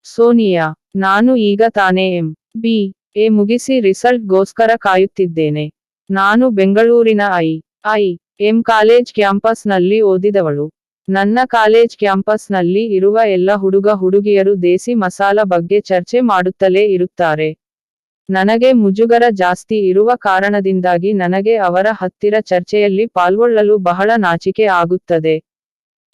ಸೋನಿಯಾ, ನಾನು ಈಗ ತಾನೇ MBA ಮುಗಿಸಿ ರಿಸಲ್ಟ್ ಗೋಸ್ಕರ ಕಾಯುತ್ತಿದ್ದೇನೆ. ನಾನು ಬೆಂಗಳೂರಿನ IIM ಕಾಲೇಜ್ ಕ್ಯಾಂಪಸ್ ನಲ್ಲಿ ಓದಿದವಳು. ನನ್ನ ಕಾಲೇಜ್ ಕ್ಯಾಂಪಸ್ ನಲ್ಲಿ ಇರುವ ಎಲ್ಲ ಹುಡುಗ ಹುಡುಗಿಯರು ದೇಸಿ ಮಸಾಲ ಬಗ್ಗೆ ಚರ್ಚೆ ಮಾಡುತ್ತಲೇ ಇರುತ್ತಾರೆ. ನನಗೆ ಮುಜುಗರ ಜಾಸ್ತಿ ಇರುವ ಕಾರಣದಿಂದಾಗಿ ನನಗೆ ಅವರ ಹತ್ತಿರ ಚರ್ಚೆಯಲ್ಲಿ ಪಾಲ್ಗೊಳ್ಳಲು ಬಹಳ ನಾಚಿಕೆ ಆಗುತ್ತದೆ.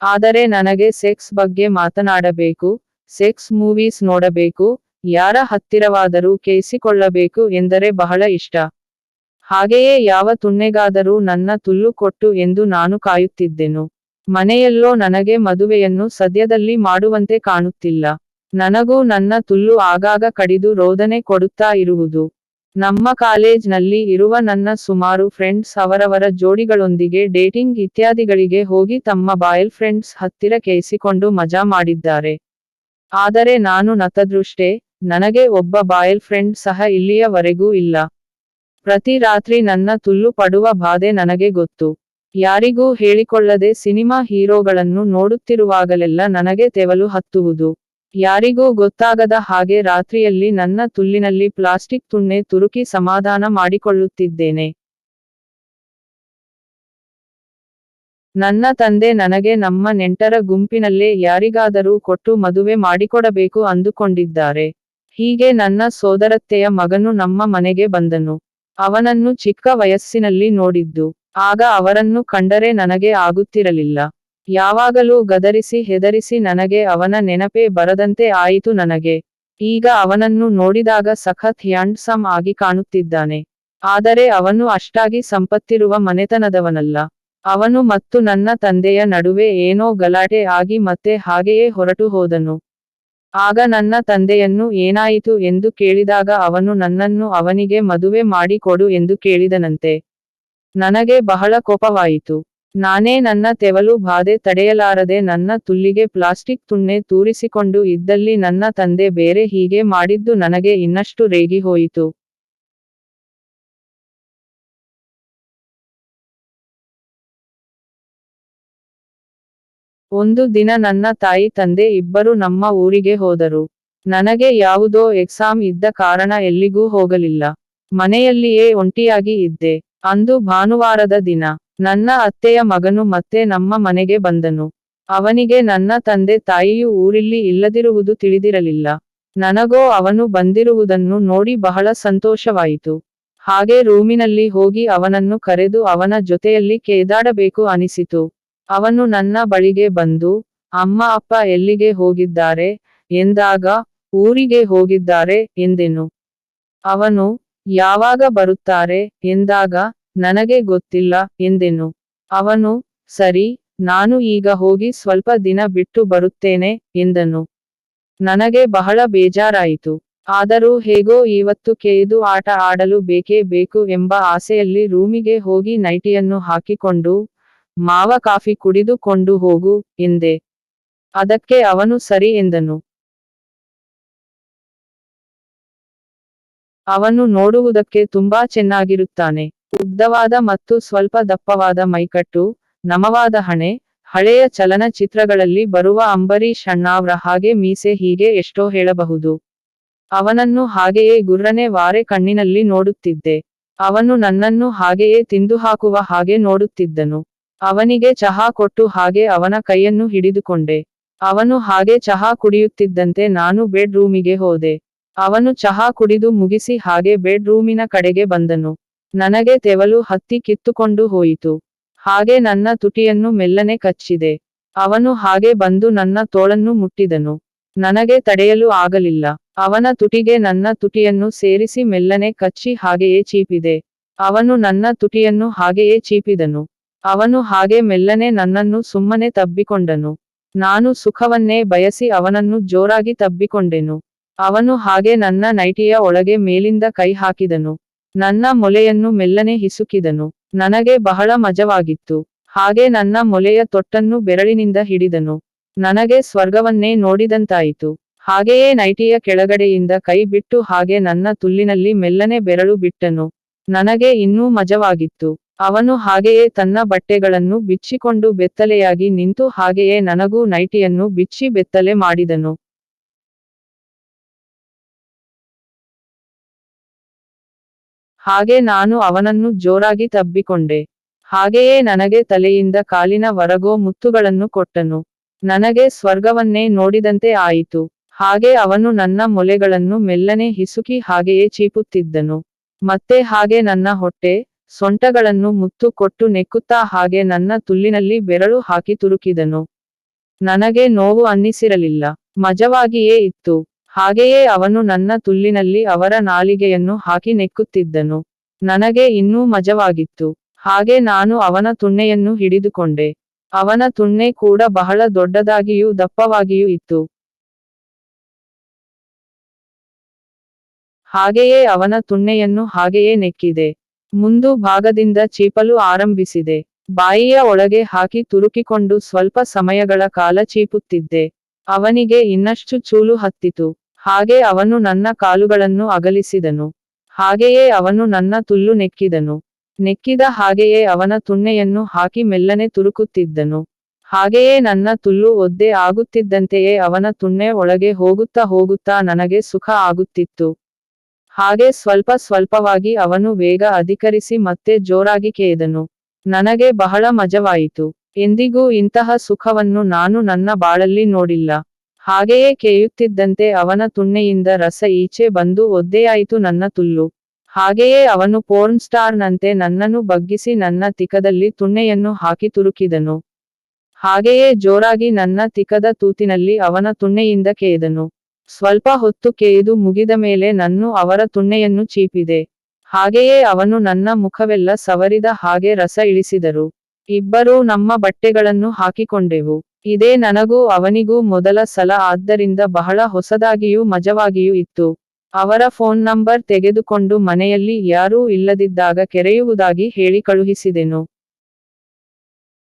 ಆದರೆ ನನಗೆ ಸೆಕ್ಸ್ ಬಗ್ಗೆ ಮಾತನಾಡಬೇಕು, ಸೆಕ್ಸ್ ಮೂವೀಸ್ ನೋಡಬೇಕು, ಯಾರ ಹತ್ತಿರವಾದರೂ ಕೇಳಿಸಿಕೊಳ್ಳಬೇಕು ಎಂದರೆ ಬಹಳ ಇಷ್ಟ. ಹಾಗೆಯೇ ಯಾವ ತುಣ್ಣೆಗಾದರೂ ನನ್ನ ತುಲ್ಲು ಕೊಟ್ಟು ಎಂದು ನಾನು ಕಾಯುತ್ತಿದ್ದೆನು. ಮನೆಯಲ್ಲೋ ನನಗೆ ಮದುವೆಯನ್ನು ಸದ್ಯದಲ್ಲಿ ಮಾಡುವಂತೆ ಕಾಣುತ್ತಿಲ್ಲ. ನನಗೂ ನನ್ನ ತುಲ್ಲು ಆಗಾಗ ಕಡಿದು ರೋದನೆ ಕೊಡುತ್ತಾ ಇರುವುದು. ನಮ್ಮ ಕಾಲೇಜ್ ನಲ್ಲಿ ಇರುವ ನನ್ನ ಸುಮಾರು ಫ್ರೆಂಡ್ಸ್ ಅವರವರ ಜೋಡಿಗಳೊಂದಿಗೆ ಡೇಟಿಂಗ್ ಇತ್ಯಾದಿಗಳಿಗೆ ಹೋಗಿ ತಮ್ಮ ಬಾಯಲ್ ಫ್ರೆಂಡ್ಸ್ ಹತ್ತಿರ ಕೇಳಿಸಿಕೊಂಡು ಮಜಾ ಮಾಡಿದ್ದಾರೆ. ಆದರೆ ನಾನು ನತದೃಷ್ಟೆ, ನನಗೆ ಒಬ್ಬ ಬಾಯಲ್ ಫ್ರೆಂಡ್ ಸಹ ಇಲ್ಲಿಯವರೆಗೂ ಇಲ್ಲ. ಪ್ರತಿ ರಾತ್ರಿ ನನ್ನ ತುಲ್ಲು ಪಡುವ ಬಾಧೆ ನನಗೆ ಗೊತ್ತು. ಯಾರಿಗೂ ಹೇಳಿಕೊಳ್ಳದೆ ಸಿನಿಮಾ ಹೀರೋಗಳನ್ನು ನೋಡುತ್ತಿರುವಾಗಲೆಲ್ಲ ನನಗೆ ತೆವಲು ಹತ್ತುವುದು. ಯಾರಿಗೂ ಗೊತ್ತಾಗದ ಹಾಗೆ ರಾತ್ರಿಯಲ್ಲಿ ನನ್ನ ತುಲ್ಲಿನಲ್ಲಿ ಪ್ಲಾಸ್ಟಿಕ್ ತುಣ್ಣೆ ತುರುಕಿ ಸಮಾಧಾನ ಮಾಡಿಕೊಳ್ಳುತ್ತಿದ್ದೇನೆ. ನನ್ನ ತಂದೆ ನನಗೆ ನಮ್ಮ ನೆಂಟರ ಗುಂಪಿನಲ್ಲೇ ಯಾರಿಗಾದರೂ ಕೊಟ್ಟು ಮದುವೆ ಮಾಡಿಕೊಡಬೇಕು ಅಂದುಕೊಂಡಿದ್ದಾರೆ. ಹೀಗೆ ನನ್ನ ಸೋದರತ್ತೆಯ ಮಗನು ನಮ್ಮ ಮನೆಗೆ ಬಂದನು. ಅವನನ್ನು ಚಿಕ್ಕ ವಯಸ್ಸಿನಲ್ಲಿ ನೋಡಿದ್ದು. ಆಗ ಅವರನ್ನು ಕಂಡರೆ ನನಗೆ ಆಗುತ್ತಿರಲಿಲ್ಲ. ಯಾವಾಗಲೂ ಗದರಿಸಿ ಹೆದರಿಸಿ ನನಗೆ ಅವನ ನೆನಪೇ ಬರದಂತೆ ಆಯಿತು ನನಗೆ. ಈಗ ಅವನನ್ನು ನೋಡಿದಾಗ ಸಖತ್ ಹ್ಯಾಂಡ್ಸಮ್ ಆಗಿ ಕಾಣುತ್ತಿದ್ದಾನೆ. ಆದರೆ ಅವನು ಅಷ್ಟಾಗಿ ಸಂಪತ್ತಿರುವ ಮನೆತನದವನಲ್ಲ. ಅವನು ಮತ್ತು ನನ್ನ ತಂದೆಯ ನಡುವೆ ಏನೋ ಗಲಾಟೆ ಆಗಿ ಮತ್ತೆ ಹಾಗೆಯೇ ಹೊರಟು ಹೋದನು. ಆಗ ನನ್ನ ತಂದೆಯನ್ನು ಏನಾಯಿತು ಎಂದು ಕೇಳಿದಾಗ ಅವನು ನನ್ನನ್ನು ಅವನಿಗೆ ಮದುವೆ ಮಾಡಿ ಕೊಡು ಎಂದು ಕೇಳಿದನಂತೆ. ನನಗೆ ಬಹಳ ಕೋಪವಾಯಿತು. ನಾನೇ ನನ್ನ ತೆವಲು ಬಾಧೆ ತಡೆಯಲಾರದೆ ನನ್ನ ತುಲ್ಲಿಗೆ ಪ್ಲಾಸ್ಟಿಕ್ ತುಣ್ಣೆ ತೂರಿಸಿಕೊಂಡು ಇದ್ದಲ್ಲಿ ನನ್ನ ತಂದೆ ಬೇರೆ ಹೀಗೆ ಮಾಡಿದ್ದು ನನಗೆ ಇನ್ನಷ್ಟು ರೇಗಿ ಹೋಯಿತು. ಒಂದು ದಿನ ನನ್ನ ತಾಯಿ ತಂದೆ ಇಬ್ಬರು ನಮ್ಮ ಊರಿಗೆ ಹೋದರು. ನನಗೆ ಯಾವುದೋ ಎಕ್ಸಾಮ್ ಇದ್ದ ಕಾರಣ ಎಲ್ಲಿಗೂ ಹೋಗಲಿಲ್ಲ. ಮನೆಯಲ್ಲಿಯೇ ಒಂಟಿಯಾಗಿ ಇದ್ದೆ. ಅಂದು ಭಾನುವಾರದ ದಿನ. ನನ್ನ ಅತ್ತೆಯ ಮಗನು ಮತ್ತೆ ನಮ್ಮ ಮನೆಗೆ ಬಂದನು. ಅವನಿಗೆ ನನ್ನ ತಂದೆ ತಾಯಿಯು ಊರಿಲ್ಲಿ ಇಲ್ಲದಿರುವುದು ತಿಳಿದಿರಲಿಲ್ಲ. ನನಗೋ ಅವನು ಬಂದಿರುವುದನ್ನು ನೋಡಿ ಬಹಳ ಸಂತೋಷವಾಯಿತು. ಹಾಗೆ ರೂಮಿನಲ್ಲಿ ಹೋಗಿ ಅವನನ್ನು ಕರೆದು ಅವನ ಜೊತೆಯಲ್ಲಿ ಕೇದಾಡಬೇಕು ಅನಿಸಿತು. ಅವನು ನನ್ನ ಬಳಿಗೆ ಬಂದು, ಅಮ್ಮ ಅಪ್ಪ ಎಲ್ಲಿಗೆ ಹೋಗಿದ್ದಾರೆ ಎಂದಾಗ, ಊರಿಗೆ ಹೋಗಿದ್ದಾರೆ ಎಂದೆನು. ಅವನು, ಯಾವಾಗ ಬರುತ್ತಾರೆ ಎಂದಾಗ, ನನಗೆ ಗೊತ್ತಿಲ್ಲ ಎಂದೆನು. ಅವನು, ಸರಿ, ನಾನು ಈಗ ಹೋಗಿ ಸ್ವಲ್ಪ ದಿನ ಬಿಟ್ಟು ಬರುತ್ತೇನೆ ಎಂದನು. ನನಗೆ ಬಹಳ ಬೇಜಾರಾಯಿತು. ಆದರೂ ಹೇಗೋ ಇವತ್ತು ಕೇಯ್ದು ಆಟ ಆಡಲು ಬೇಕೇ ಬೇಕು ಎಂಬ ಆಸೆಯಲ್ಲಿ ರೂಮಿಗೆ ಹೋಗಿ ನೈಟಿಯನ್ನು ಹಾಕಿಕೊಂಡು, ಮಾವ ಕಾಫಿ ಕುಡಿದುಕೊಂಡು ಹೋಗು ಎಂದೆ. ಅದಕ್ಕೆ ಅವನು ಸರಿ ಎಂದನು. ಅವನು ನೋಡುವುದಕ್ಕೆ ತುಂಬಾ ಚೆನ್ನಾಗಿರುತ್ತಾನೆ. ಉದ್ದವಾದ ಮತ್ತು ಸ್ವಲ್ಪ ದಪ್ಪವಾದ ಮೈಕಟ್ಟು, ನಮವಾದ ಹಣೆ, ಹಳೆಯ ಚಲನಚಿತ್ರಗಳಲ್ಲಿ ಬರುವ ಅಂಬರೀಷ್ ಅಣ್ಣಾವ್ರ ಹಾಗೆ ಮೀಸೆ ಹೀಗೆ ಎಷ್ಟೋ ಹೇಳಬಹುದು. ಅವನನ್ನು ಹಾಗೆಯೇ ಗುರ್ರನೆ ವಾರೆ ಕಣ್ಣಿನಲ್ಲಿ ನೋಡುತ್ತಿದ್ದೆ. ಅವನು ನನ್ನನ್ನು ಹಾಗೆಯೇ ತಿಂದುಹಾಕುವ ಹಾಗೆ ನೋಡುತ್ತಿದ್ದನು. ಅವನಿಗೆ ಚಹಾ ಕೊಟ್ಟು ಹಾಗೆ ಅವನ ಕೈಯನ್ನು ಹಿಡಿದುಕೊಂಡೆ. ಅವನು ಹಾಗೆ ಚಹಾ ಕುಡಿಯುತ್ತಿದ್ದಂತೆ ನಾನು ಬೆಡ್ ರೂಮಿಗೆ ಹೋದೆ. ಅವನು ಚಹಾ ಕುಡಿದು ಮುಗಿಸಿ ಹಾಗೆ ಬೆಡ್ ರೂಮಿನ ಕಡೆಗೆ ಬಂದನು. ನನಗೆ ತೆವಲು ಹತ್ತಿ ಕಿತ್ತುಕೊಂಡು ಹೋಯಿತು. ಹಾಗೆ ನನ್ನ ತುಟಿಯನ್ನು ಮೆಲ್ಲನೆ ಕಚ್ಚಿದೆ. ಅವನು ಹಾಗೆ ಬಂದು ನನ್ನ ತೋಳನ್ನು ಮುಟ್ಟಿದನು. ನನಗೆ ತಡೆಯಲು ಆಗಲಿಲ್ಲ. ಅವನ ತುಟಿಗೆ ನನ್ನ ತುಟಿಯನ್ನು ಸೇರಿಸಿ ಮೆಲ್ಲನೆ ಕಚ್ಚಿ ಹಾಗೆಯೇ ಚೀಪಿದೆ. ಅವನು ನನ್ನ ತುಟಿಯನ್ನು ಹಾಗೆಯೇ ಚೀಪಿದನು. ಅವನು ಹಾಗೆ ಮೆಲ್ಲನೆ ನನ್ನನ್ನು ಸುಮ್ಮನೆ ತಬ್ಬಿಕೊಂಡನು. ನಾನು ಸುಖವನ್ನೇ ಬಯಸಿ ಅವನನ್ನು ಜೋರಾಗಿ ತಬ್ಬಿಕೊಂಡೆನು. ಅವನು ಹಾಗೆ ನನ್ನ ನೈಟಿಯ ಒಳಗೆ ಮೇಲಿಂದ ಕೈ ಹಾಕಿದನು. ನನ್ನ ಮೊಲೆಯನ್ನು ಮೆಲ್ಲನೆ ಹಿಸುಕಿದನು. ನನಗೆ ಬಹಳ ಮಜವಾಗಿತ್ತು. ಹಾಗೆ ನನ್ನ ಮೊಲೆಯ ತೊಟ್ಟನ್ನು ಬೆರಳಿನಿಂದ ಹಿಡಿದನು. ನನಗೆ ಸ್ವರ್ಗವನ್ನೇ ನೋಡಿದಂತಾಯಿತು. ಹಾಗೆಯೇ ನೈಟಿಯ ಕೆಳಗಡೆಯಿಂದ ಕೈ ಬಿಟ್ಟು ಹಾಗೆ ನನ್ನ ತುಲ್ಲಿನಲ್ಲಿ ಮೆಲ್ಲನೆ ಬೆರಳು ಬಿಟ್ಟನು. ನನಗೆ ಇನ್ನೂ ಮಜವಾಗಿತ್ತು. ಅವನು ಹಾಗೆಯೇ ತನ್ನ ಬಟ್ಟೆಗಳನ್ನು ಬಿಚ್ಚಿಕೊಂಡು ಬೆತ್ತಲೆಯಾಗಿ ನಿಂತು ಹಾಗೆಯೇ ನನಗೂ ನೈಟಿಯನ್ನು ಬಿಚ್ಚಿ ಬೆತ್ತಲೆ ಮಾಡಿದನು. ಹಾಗೆ ನಾನು ಅವನನ್ನು ಜೋರಾಗಿ ತಬ್ಬಿಕೊಂಡೆ. ಹಾಗೆಯೇ ನನಗೆ ತಲೆಯಿಂದ ಕಾಲಿನ ವರೆಗೂ ಮುತ್ತುಗಳನ್ನು ಕೊಟ್ಟನು. ನನಗೆ ಸ್ವರ್ಗವನ್ನೇ ನೋಡಿದಂತೆ ಆಯಿತು. ಹಾಗೆ ಅವನು ನನ್ನ ಮೊಲೆಗಳನ್ನು ಮೆಲ್ಲನೆ ಹಿಸುಕಿ ಹಾಗೆಯೇ ಚೀಪುತ್ತಿದ್ದನು. ಮತ್ತೆ ಹಾಗೆ ನನ್ನ ಹೊಟ್ಟೆ, ಸೊಂಟಗಳನ್ನು ಮುತ್ತು ಕೊಟ್ಟು ನೆಕ್ಕುತ್ತಾ ಹಾಗೆ ನನ್ನ ತುಲ್ಲಿನಲ್ಲಿ ಬೆರಳು ಹಾಕಿ ತುರುಕಿದನು. ನನಗೆ ನೋವು ಅನ್ನಿಸಿರಲಿಲ್ಲ, ಮಜವಾಗಿಯೇ ಇತ್ತು. ಹಾಗೆಯೇ ಅವನು ನನ್ನ ತುಲ್ಲಿನಲ್ಲಿ ಅವರ ನಾಲಿಗೆಯನ್ನು ಹಾಕಿ ನೆಕ್ಕುತ್ತಿದ್ದನು. ನನಗೆ ಇನ್ನೂ ಮಜವಾಗಿತ್ತು. ಹಾಗೆ ನಾನು ಅವನ ತುಣ್ಣೆಯನ್ನು ಹಿಡಿದುಕೊಂಡೆ. ಅವನ ತುಣ್ಣೆ ಕೂಡ ಬಹಳ ದೊಡ್ಡದಾಗಿಯೂ ದಪ್ಪವಾಗಿಯೂ ಇತ್ತು. ಹಾಗೆಯೇ ಅವನ ತುಣ್ಣೆಯನ್ನು ಹಾಗೆಯೇ ನೆಕ್ಕಿದೆ. ಮುಂದು ಭಾಗದಿಂದ ಚೀಪಲು ಆರಂಭಿಸಿದೆ. ಬಾಯಿಯ ಒಳಗೆ ಹಾಕಿ ತುರುಕಿಕೊಂಡು ಸ್ವಲ್ಪ ಸಮಯಗಳ ಕಾಲ ಚೀಪುತ್ತಿದ್ದೆ. ಅವನಿಗೆ ಇನ್ನಷ್ಟು ಚೂಲು ಹತ್ತಿತು. ಹಾಗೆ ಅವನು ನನ್ನ ಕಾಲುಗಳನ್ನು ಅಗಲಿಸಿದನು. ಹಾಗೆಯೇ ಅವನು ನನ್ನ ತುಲ್ಲು ನೆಕ್ಕಿದನು. ನೆಕ್ಕಿದ ಹಾಗೆಯೇ ಅವನ ತುಣ್ಣೆಯನ್ನು ಹಾಕಿ ಮೆಲ್ಲನೆ ತುರುಕುತ್ತಿದ್ದನು. ಹಾಗೆಯೇ ನನ್ನ ತುಲ್ಲು ಒದ್ದೆ ಆಗುತ್ತಿದ್ದಂತೆಯೇ ಅವನ ತುಣ್ಣೆ ಒಳಗೆ ಹೋಗುತ್ತಾ ಹೋಗುತ್ತಾ ನನಗೆ ಸುಖ ಆಗುತ್ತಿತ್ತು. ಹಾಗೆ ಸ್ವಲ್ಪ ಸ್ವಲ್ಪವಾಗಿ ಅವನು ವೇಗ ಅಧಿಕರಿಸಿ ಮತ್ತೆ ಜೋರಾಗಿ ಕೇದನು. ನನಗೆ ಬಹಳ ಮಜವಾಯಿತು. ಎಂದಿಗೂ ಇಂತಹ ಸುಖವನ್ನು ನಾನು ನನ್ನ ಬಾಳಲ್ಲಿ ನೋಡಿಲ್ಲ. ಹಾಗೆಯೇ ಕೇಯುತ್ತಿದ್ದಂತೆ ಅವನ ತುಣ್ಣೆಯಿಂದ ರಸ ಈಚೆ ಬಂದು ಒದ್ದೆಯಾಯಿತು ನನ್ನ ತುಲ್ಲು. ಹಾಗೆಯೇ ಅವನು ಪೋರ್ನ್ ಸ್ಟಾರ್ ನಂತೆ ನನ್ನನ್ನು ಬಗ್ಗಿಸಿ ನನ್ನ ತಿಕದಲ್ಲಿ ತುಣ್ಣೆಯನ್ನು ಹಾಕಿ ತುರುಕಿದನು. ಹಾಗೆಯೇ ಜೋರಾಗಿ ನನ್ನ ತಿಕದ ತೂತಿನಲ್ಲಿ ಅವನ ತುಣ್ಣೆಯಿಂದ ಕೇದನು. ಸ್ವಲ್ಪ ಹೊತ್ತು ಕೇಯ್ದು ಮುಗಿದ ಮೇಲೆ ನಾನು ಅವರ ತುಣ್ಣೆಯನ್ನು ಚೀಪಿದೆ. ಹಾಗೆಯೇ ಅವನು ನನ್ನ ಮುಖವೆಲ್ಲ ಸವರಿದ ಹಾಗೆ ರಸ ಇಳಿಸಿದರು. ಇಬ್ಬರೂ ನಮ್ಮ ಬಟ್ಟೆಗಳನ್ನು ಹಾಕಿಕೊಂಡೆವು. ಇದೇ ನನಗೂ ಅವನಿಗೂ ಮೊದಲ ಸಲ, ಆದ್ದರಿಂದ ಬಹಳ ಹೊಸದಾಗಿಯೂ ಮಜವಾಗಿಯೂ ಇತ್ತು. ಅವರ ಫೋನ್ ನಂಬರ್ ತೆಗೆದುಕೊಂಡು ಮನೆಯಲ್ಲಿ ಯಾರೂ ಇಲ್ಲದಿದ್ದಾಗ ಕೆರೆಯುವುದಾಗಿ ಹೇಳಿ ಕಳುಹಿಸಿದೆನು.